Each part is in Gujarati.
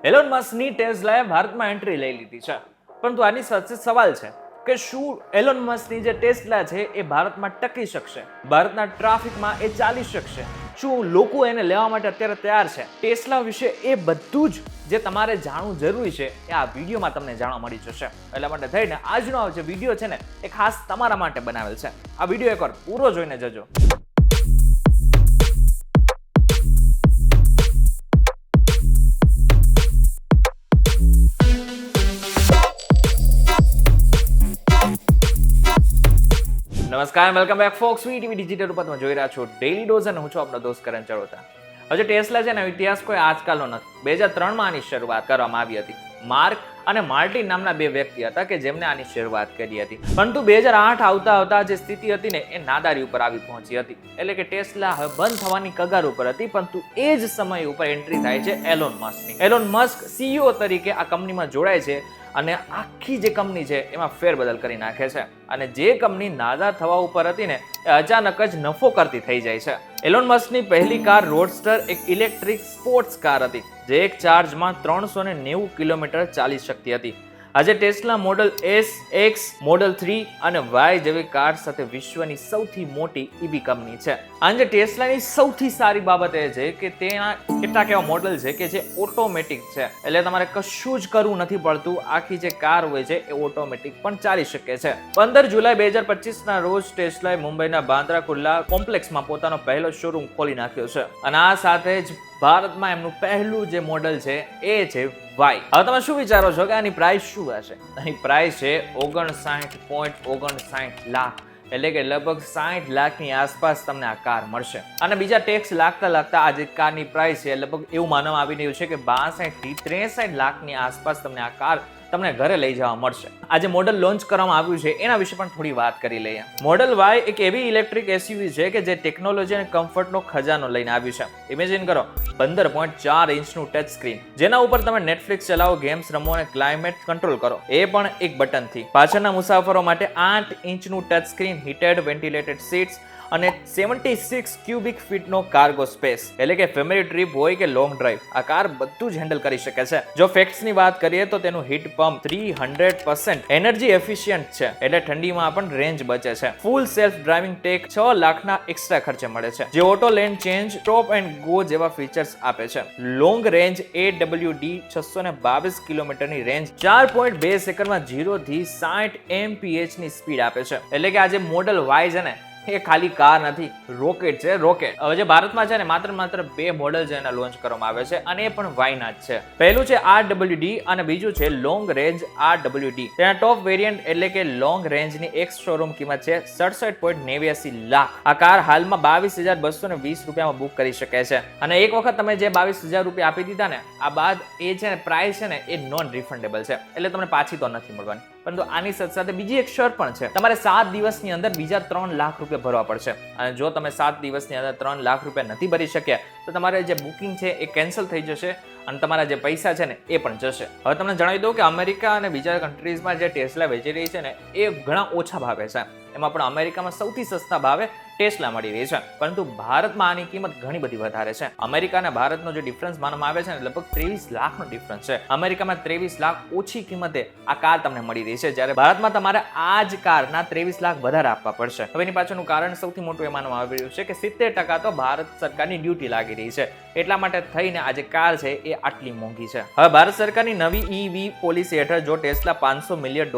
એલોન મસ્કની ટેસ્લાએ ભારતમાં એન્ટ્રી લઈ લીધી છે, પરંતુ આની સાથે સવાલ છે કે શું એલોન મસ્કની જે ટેસ્લા છે એ ભારતમાં ટકી શકશે? ભારતના ટ્રાફિકમાં એ ચાલી શકશે? શું લોકો એને લેવા માટે અત્યારે તૈયાર છે? ટેસ્લા વિશે એ બધું જ જે તમારે જાણવું જરૂરી છે એ આ વિડીયોમાં તમને જાણવા મળી જશે. એટલા માટે થઈને આજનો જે વિડીયો છે ને એ ખાસ તમારા માટે બનાવેલ છે. આ વિડીયો એકવાર પૂરો જોઈને જજો. નમસ્કાર, welcome back Fox TV digital ઉપર તમે જોઈ રહ્યા છો ડેલી ડોઝ અને હું છું આપનો દોસ્ત કરણ ચરોતા. હવે ટેસ્લા છે ને ઇતિહાસ કોઈ આજકાલનો નથી. 2003માં આની શરૂઆત કરવામાં આવી હતી. માર્ક અને માર્ટિન નામના બે વ્યક્તિ હતા કે જેમને આની શરૂઆત કરી હતી. પરંતુ 2008 આવતા જે સ્થિતિ હતી ને એ નાદારી ઉપર આવી પહોંચી હતી. એટલે કે ટેસ્લા હવે બંધ થવાની કગાર ઉપર હતી. પરંતુ એ જ સમય ઉપર એન્ટ્રી થાય છે એલોન મસ્કની. એલોન મસ્ક CEO તરીકે આ કંપનીમાં જોડાય છે અને આખી જે કંપની છે એમાં ફેરબદલ કરી નાખે છે. અને જે કંપની નાદાર થવા ઉપર હતી ને એ અચાનક જ નફો કરતી થઈ જાય છે. એલોન મસ્કની પહેલી કાર રોડસ્ટર એક ઇલેક્ટ્રિક સ્પોર્ટ્સ કાર હતી જે એક ચાર્જમાં 390 કિલોમીટર ચાલી શકતી હતી. આજે tesla model S, X, model 3 અને Y જેવી કાર સાથે વિશ્વની સૌથી મોટી EV કંપની છે. આજે ટેસ્લાની સૌથી સારી બાબત એ છે કે તેના કેટલાક એવા મોડલ છે કે જે ઓટોમેટિક છે. એટલે તમારે કશું જ કરવું નથી પડતું. આખી જે કાર હોય છે એ ઓટોમેટિક પણ ચાલી શકે છે. 15 જુલાઈ 2025ના રોજ ટેસ્લાએ મુંબઈના બાંદ્રા કુર્લા કોમ્પ્લેક્સમાં પોતાનો પહેલો શોરૂમ ખોલી નાખ્યો છે. અને આ સાથે જ ભારતમાં એમનું પહેલું જે મોડલ છે એ છે Y. હવે તમે શું વિચારો છો કે આની પ્રાઇસ શું હશે? આની પ્રાઇસ છે 59.59 લાખ. એટલે કે લગભગ 60 લાખની આસપાસ તમને આ કાર મળશે. અને બીજા ટેક્સ લાગતા આ જે કારની પ્રાઇસ છે લગભગ એવું માનવામાં આવી રહ્યું છે કે 62 થી 63 લાખની આસપાસ તમને આ કાર તમને ઘરે લઈ જવા મળશે. આ જે મોડલ લોન્ચ કરવામાં આવ્યું છે એના વિશે પણ થોડી વાત કરી લઈએ. મોડલ Y એક એવી ઇલેક્ટ્રિક SUV છે કે જે ટેકનોલોજી અને કમ્ફર્ટનો ખજાનો લઈને આવ્યું છે. ઇમેજિન કરો 15.4 ઇંચનું ટચ સ્ક્રીન જેના ઉપર તમે નેટફ્લિક્સ ચલાવો, ગેમ્સ રમો અને ક્લાઇમેટ કંટ્રોલ કરો, એ પણ એક બટનથી. પાછળના મુસાફરો માટે 8 ઇંચનું touch screen, heated ventilated seats અને 76 ક્યુબિક ફીટનો કાર્ગો સ્પેસ. એટલે કે ફેમિલી ટ્રીપ હોય કે લોંગ ડ્રાઈવ, આ કાર બધું જ હેન્ડલ કરી શકે છે. જો ફેક્ટ્સની વાત કરીએ તો તેનું હીટ પંપ 300% એનર્જી એફિશિયન્ટ છે, એટલે ઠંડીમાં પણ રેન્જ બચે છે. ફૂલ સેલ્ફ ડ્રાઇવિંગ ટેક 6 લાખના એક્સ્ટ્રા ખર્ચે મળે છે, જે auto lane change, stop and go જેવા ફીચર્સ આપે છે. લોંગ રેન્જ AWD 622 કિલોમીટરની રેન્જ 4.2 સેકન્ડમાં 0 થી 60 mph ની સ્પીડ આપે છે. એટલે કે આ જે મોડલ Y છે ને એ ખાલી કાર નથી, રોકેટ છે, રોકેટ. હવે જે ભારતમાં છે ને માત્ર 2 મોડલ છે એના લોન્ચ કરવામાં આવે છે અને એ પણ Y ના જ છે. પહેલું છે RWD અને બીજું છે લોંગ રેન્જ RWD. તેના ટોપ વેરિયન્ટ એટલે કે લોંગ રેન્જની એક્સ શોરૂમ કિંમત છે 67.89 લાખ. આ કાર હાલમાં 22,220 રૂપિયામાં બુક કરી શકે છે. અને એક વખત તમે જે 22,000 રૂપિયા આપી દીધા ને આ બાદ એ છે ને પ્રાઇસ છે ને એ નોન રિફંડેબલ છે, એટલે તમને પાછી તો નથી મળવાની. પરંતુ આની સાથે બીજી એક શરત પણ છે. તમારે 7 દિવસની અંદર બીજા 3 લાખ રૂપિયા ભરવા પડશે. અને જો તમે 7 દિવસની અંદર 3 લાખ રૂપિયા નથી ભરી શક્યા તો તમારે જે બુકિંગ છે એ કેન્સલ થઈ જશે અને તમારા જે પૈસા છે ને એ પણ જશે. હવે તમને જણાવી દઉં કે અમેરિકા અને બીજા કન્ટ્રીઝમાં જે ટેસ્લા વેચી રહી છે ને એ ઘણા ઓછા ભાવે છે. એમાં પણ અમેરિકામાં સૌથી સસ્તા ભાવે ટેસ્લા મળી રહી છે, પરંતુ ભારતમાં આની કિંમત ઘણી બધી વધારે છે. અમેરિકા અને ભારતનો જે ડિફરન્સ માનવામાં આવે છે ને લગભગ 23 લાખનો ડિફરન્સ છે. અમેરિકામાં 23 લાખ ઓછી કિંમતે આ કાર તમને મળી રહી છે, જ્યારે ભારતમાં તમારે આ જ કારના 23 લાખ વધારે આપવા પડશે. હવે એની પાછળનું કારણ સૌથી મોટું એ માનવામાં આવી રહ્યું છે કે 70% તો ભારત સરકારની ડ્યુટી લાગી રહી છે. એટલા માટે થઈને આ જે કાર છે એ આટલી મોંઘી છે. હવે ભારત સરકારની નવી EV પોલિસી હેઠળ જો ટેસ્લા $500 મિલિયન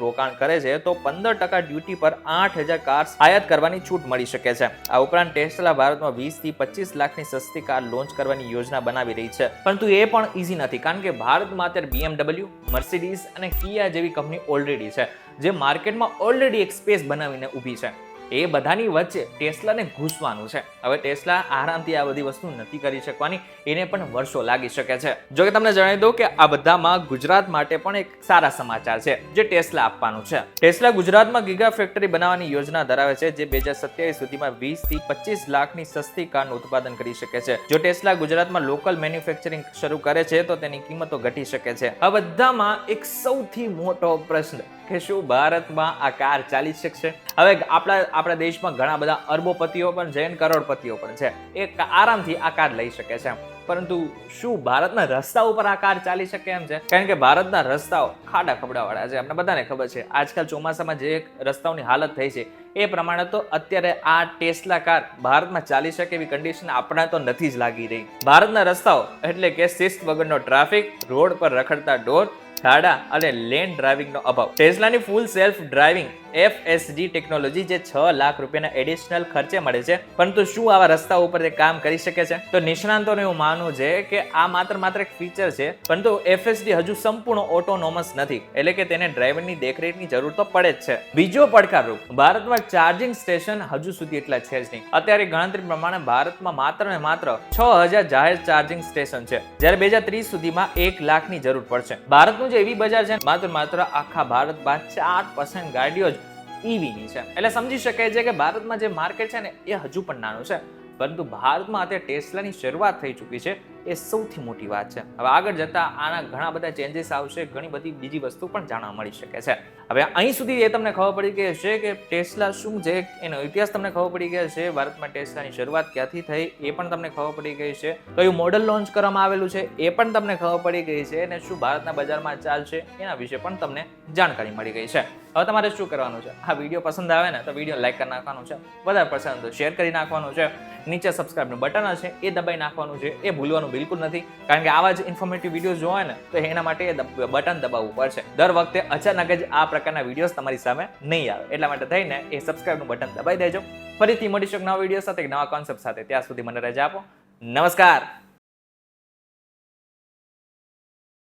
રોકાણ કરે છે તો 15% ડ્યુટી પર 8,000 કાર્સ આયાત કરવાની છૂટ મળી શકે છે. આ ઉપરાંત ટેસ્લા ભારતમાં 20 થી 25 લાખની સસ્તી કાર લોન્ચ કરવાની યોજના બનાવી રહી છે. પરંતુ એ પણ ઈઝી નથી, કારણ કે ભારતમાં અત્યારે BMW, મર્સિડીઝ અને કિયા જેવી કંપની ઓલરેડી છે, જે માર્કેટમાં ઓલરેડી એક સ્પેસ બનાવીને ઊભી છે. એ બધાની વચ્ચે ટેસ્લાને ઘૂસવાનું છે. હવે ટેસ્લા આરામથી આ બધી વસ્તુ નથી કરી શકવાની, એને પણ વર્ષો લાગી શકે છે. જો કે તમને જણાવી દઉં કે આ બધામાં ગુજરાત માટે પણ એક સારા સમાચાર છે જે ટેસ્લા આપવાનું છે. ટેસ્લા ગુજરાતમાં ગીગા ફેક્ટરી બનાવવાની યોજના ધરાવે છે, જે 2027 સુધીમાં 20 થી 25 લાખની સસ્તી કારનું ઉત્પાદન કરી શકે છે. જો ટેસ્લા ગુજરાતમાં લોકલ મેન્યુફેક્ચરિંગ શરૂ કરે છે તો તેની કિંમતો ઘટી શકે છે. આ બધામાં એક સૌથી મોટો પ્રશ્ન કે શું ભારતમાં આ કાર ચાલી શકશે? હવે આપણા દેશમાં ઘણા બધા અરબોપતિઓ પણ છે અને કરોડપતિઓ પણ છે, એ આરામથી આ કાર લઈ શકે છે. પરંતુ શું ભારતના રસ્તા ઉપર આ કાર ચાલી શકે એમ છે? કારણ કે ભારતના રસ્તાઓ ખાડા ખબડાવાળા છે, આપણે બધાને ખબર છે. આજકાલ ચોમાસામાં જે રસ્તાઓની હાલત થઈ છે એ પ્રમાણે તો અત્યારે આ ટેસ્લા કાર ભારતમાં ચાલી શકે એવી કન્ડિશન આપણા તો નથી જ લાગી રહી. ભારતના રસ્તાઓ એટલે કે શિસ્ત વગરનો ટ્રાફિક, રોડ પર રખડતા ઢોર, ખાડા અને લેન ડ્રાઇવિંગનો અભાવ. ટેસ્લાની ફૂલ સેલ્ફ ડ્રાઇવિંગ FSD ટેકનોલોજી જે 6 લાખ રૂપિયાના એડિશનલ ખર્ચે મળે છે, પરંતુ શું આવા રસ્તાઓ ઉપર તે કામ કરી શકે છે? તો નિષ્ણાંતોનું એવું માનવું છે કે આ માત્ર એક ફીચર છે, પરંતુ FSD હજુ સંપૂર્ણ ઓટોનોમસ નથી, એટલે કે તેને ડ્રાઈવરની દેખરેખની જરૂર તો પડે જ છે. બીજો પડકારરૂપ, ભારતમાં ચાર્જિંગ સ્ટેશન હજુ સુધી એટલા છે જ નહીં. અત્યારે ગણતરી પ્રમાણે ભારતમાં માત્ર 6000 જાહેર ચાર્જિંગ સ્ટેશન છે, જ્યારે 2030 સુધીમાં 1 લાખની જરૂર પડશે. ભારતનું જે એવી બજાર છે માત્ર આખા ભારતમાં 4% ગાડીઓ ઈવીની છે, એટલે સમજી શકાય છે કે ભારતમાં જે માર્કેટ છે ને એ હજુ પણ નાનું છે, પરંતુ ભારતમાં અત્યારે ટેસ્લાની શરૂઆત થઈ ચૂકી છે, એ સૌથી મોટી વાત છે. હવે આગળ જતા આના ઘણા બધા ચેન્જીસ આવશે, ઘણી બધી બીજી વસ્તુ પણ જાણવા મળી શકે છે. હવે અહીં સુધી એ તમને ખબર પડી ગઈ હશે કે ટેસ્લા શું છે, એનો ઇતિહાસ તમને ખબર પડી ગયો છે, ભારતમાં ટેસ્લાની શરૂઆત ક્યાંથી થઈ એ પણ તમને ખબર પડી ગઈ છે, કયું મોડલ લોન્ચ કરવામાં આવેલું છે એ પણ તમને ખબર પડી ગઈ છે, અને શું ભારતના બજારમાં ચાલશે એના વિશે પણ તમને જાણકારી મળી ગઈ છે. હવે તમારે શું કરવાનું છે? આ વિડીયો પસંદ આવે ને તો વિડીયો લાઈક કરી નાખવાનું છે, વધારે પસંદ તો શેર કરી નાખવાનું છે, નીચે સબસ્ક્રાઇબનું બટન હશે એ દબાઈ નાખવાનું છે, એ ભૂલવાનું બિલકુલ નથી, કારણ કે આવા જ ઇન્ફોર્મેટિવ વિડીયોઝ જોવા ને તો એના માટે એ બટન દબાવવું પડશે. દર વખતે અચાનક જ આ પ્રકારના વિડીયોઝ તમારી સામે નહીં આવે, એટલા માટે થઈને એ સબસ્ક્રાઇબનું બટન દબાઈ દેજો. ફરીથી મળીશું નવા વિડીયો સાથે, નવા કોન્સેપ્ટ સાથે. ત્યાં સુધી મને રજા આપો. નમસ્કાર.